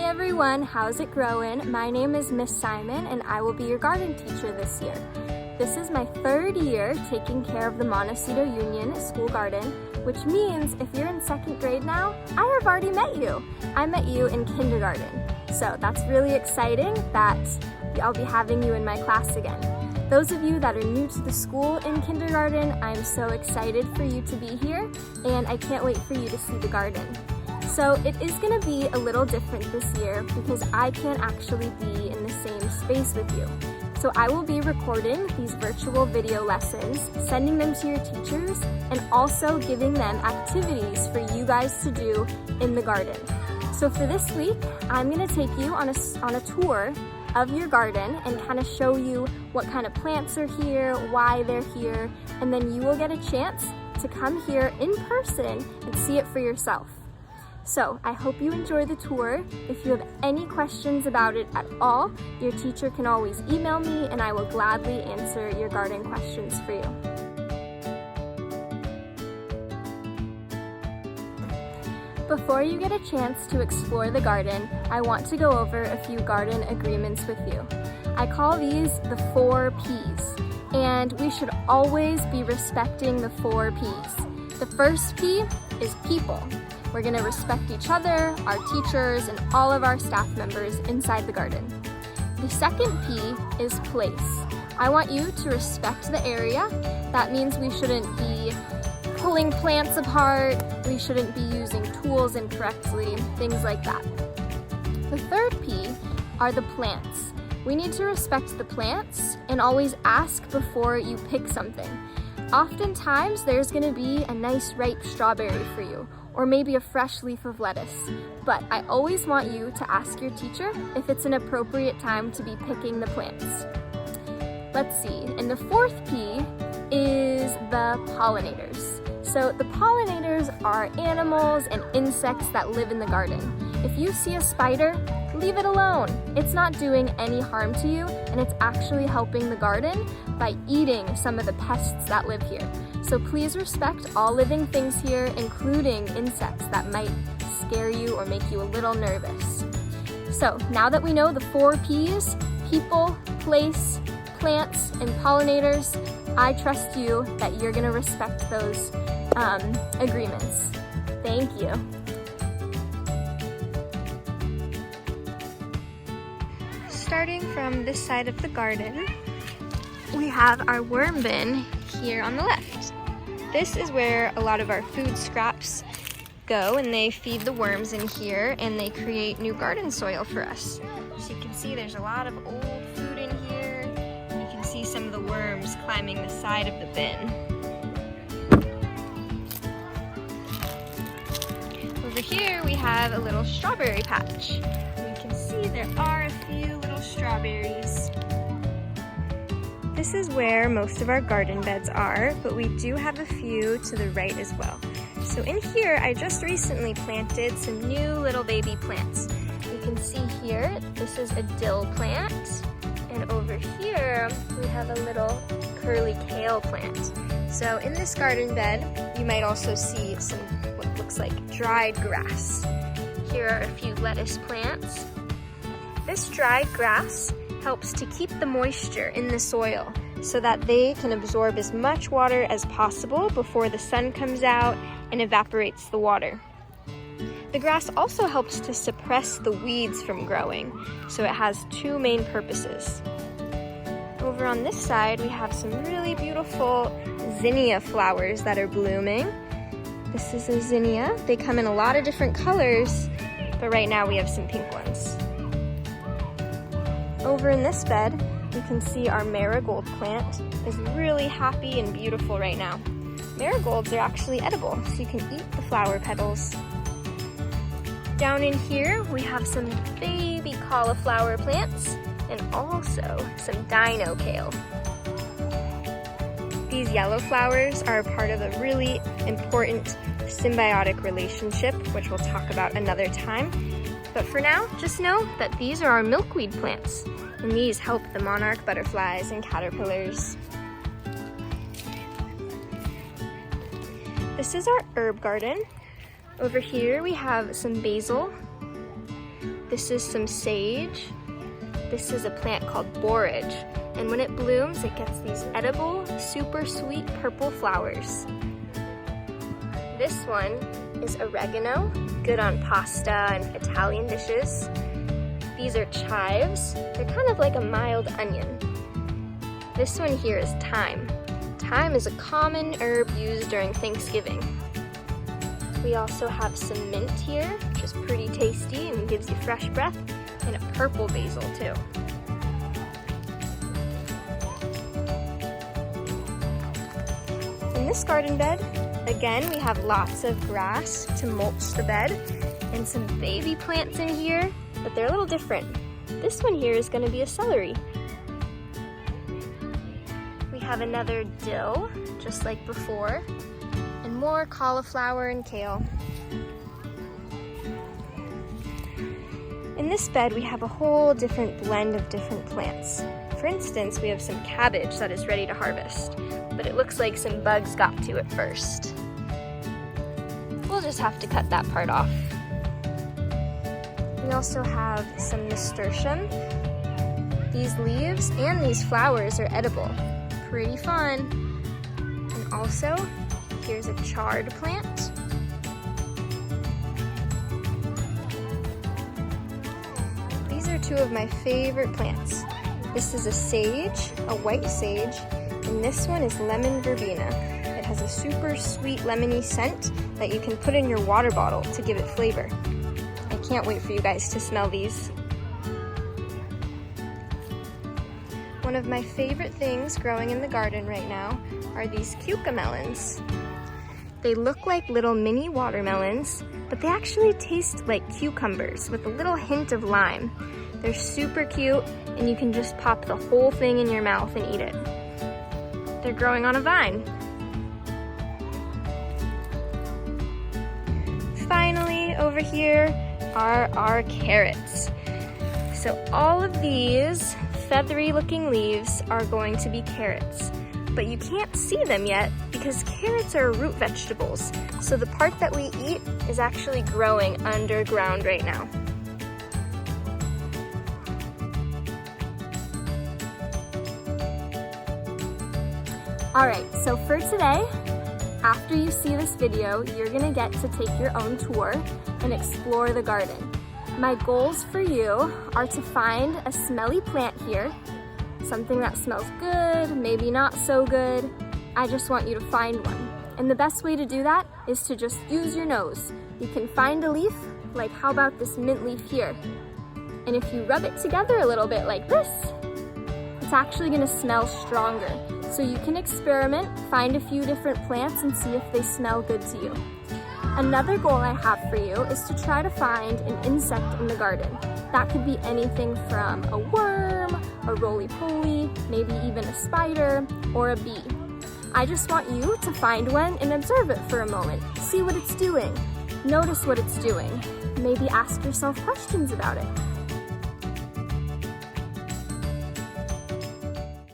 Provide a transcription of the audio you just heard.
everyone, how's it growing? My name is Miss Simon and I will be your garden teacher this year. This is my third year taking care of the Montecito Union School Garden, which means if you're in second grade now, I have already met you. I met you in kindergarten. So that's really exciting that I'll be having you in my class again. Those of you that are new to the school in kindergarten, I'm so excited for you to be here and I can't wait for you to see the garden. So it is going to be a little different this year because I can't actually be in the same space with you. So I will be recording these virtual video lessons, sending them to your teachers, and also giving them activities for you guys to do in the garden. So for this week, I'm going to take you on a tour of your garden and kind of show you what kind of plants are here, why they're here, and then you will get a chance to come here in person and see it for yourself. So I hope you enjoy the tour. If you have any questions about it at all, your teacher can always email me and I will gladly answer your garden questions for you. Before you get a chance to explore the garden, I want to go over a few garden agreements with you. I call these the 4 Ps, and we should always be respecting the 4 Ps. The first P is people. We're going to respect each other, our teachers, and all of our staff members inside the garden. The second P is place. I want you to respect the area. That means we shouldn't be pulling plants apart, we shouldn't be using tools incorrectly, things like that. The third P are the plants. We need to respect the plants and always ask before you pick something. Oftentimes there's going to be a nice ripe strawberry for you, or maybe a fresh leaf of lettuce. But I always want you to ask your teacher if it's an appropriate time to be picking the plants. Let's see, and the fourth P is the pollinators. So the pollinators are animals and insects that live in the garden. If you see a spider, leave it alone. It's not doing any harm to you, and it's actually helping the garden by eating some of the pests that live here. So please respect all living things here, including insects that might scare you or make you a little nervous. So now that we know the 4 Ps, people, place, plants, and pollinators, I trust you that you're gonna respect those agreements. Thank you. Starting from this side of the garden, we have our worm bin here on the left. This is where a lot of our food scraps go, and they feed the worms in here and they create new garden soil for us. So you can see there's a lot of old food in here. You can see some of the worms climbing the side of the bin. Over here we have a little strawberry patch. You can see there are a few little strawberries. This is where most of our garden beds are, but we do have a few to the right as well. So in here, I just recently planted some new little baby plants. You can see here, this is a dill plant, and over here, we have a little curly kale plant. So in this garden bed, you might also see some what looks like dried grass. Here are a few lettuce plants. This dried grass helps to keep the moisture in the soil so that they can absorb as much water as possible before the sun comes out and evaporates the water. The grass also helps to suppress the weeds from growing, so it has 2 main purposes. Over on this side, we have some really beautiful zinnia flowers that are blooming. This is a zinnia. They come in a lot of different colors, but right now we have some pink ones. Over in this bed, you can see our marigold plant is really happy and beautiful right now. Marigolds are actually edible, so you can eat the flower petals. Down in here, we have some baby cauliflower plants and also some dino kale. These yellow flowers are a part of a really important symbiotic relationship, which we'll talk about another time. But for now, just know that these are our milkweed plants, and these help the monarch butterflies and caterpillars. This is our herb garden. Over here we have some basil. This is some sage. This is a plant called borage. And when it blooms, it gets these edible, super sweet purple flowers. This one is oregano, good on pasta and Italian dishes. These are chives. They're kind of like a mild onion. This one here is thyme. Thyme is a common herb used during Thanksgiving. We also have some mint here, which is pretty tasty and gives you fresh breath, and a purple basil too. In this garden bed, again, we have lots of grass to mulch the bed and some baby plants in here, but they're a little different. This one here is going to be a celery. We have another dill, just like before, and more cauliflower and kale. In this bed, we have a whole different blend of different plants. For instance, we have some cabbage that is ready to harvest, but it looks like some bugs got to it first. We'll just have to cut that part off. We also have some nasturtium. These leaves and these flowers are edible. Pretty fun. And also, here's a chard plant. These are two of my favorite plants. This is a sage, a white sage, and this one is lemon verbena. It has a super sweet lemony scent that you can put in your water bottle to give it flavor. I can't wait for you guys to smell these. One of my favorite things growing in the garden right now are these cucamelons. They look like little mini watermelons, but they actually taste like cucumbers with a little hint of lime. They're super cute, and you can just pop the whole thing in your mouth and eat it. They're growing on a vine. Finally, over here are our carrots. So all of these feathery looking leaves are going to be carrots, but you can't see them yet because carrots are root vegetables. So the part that we eat is actually growing underground right now. Alright, so for today, after you see this video, you're gonna get to take your own tour and explore the garden. My goals for you are to find a smelly plant here, something that smells good, maybe not so good. I just want you to find one. And the best way to do that is to just use your nose. You can find a leaf, like how about this mint leaf here? And if you rub it together a little bit like this, it's actually gonna smell stronger. So you can experiment, find a few different plants and see if they smell good to you. Another goal I have for you is to try to find an insect in the garden. That could be anything from a worm, a roly-poly, maybe even a spider, or a bee. I just want you to find one and observe it for a moment. See what it's doing. Notice what it's doing. Maybe ask yourself questions about it.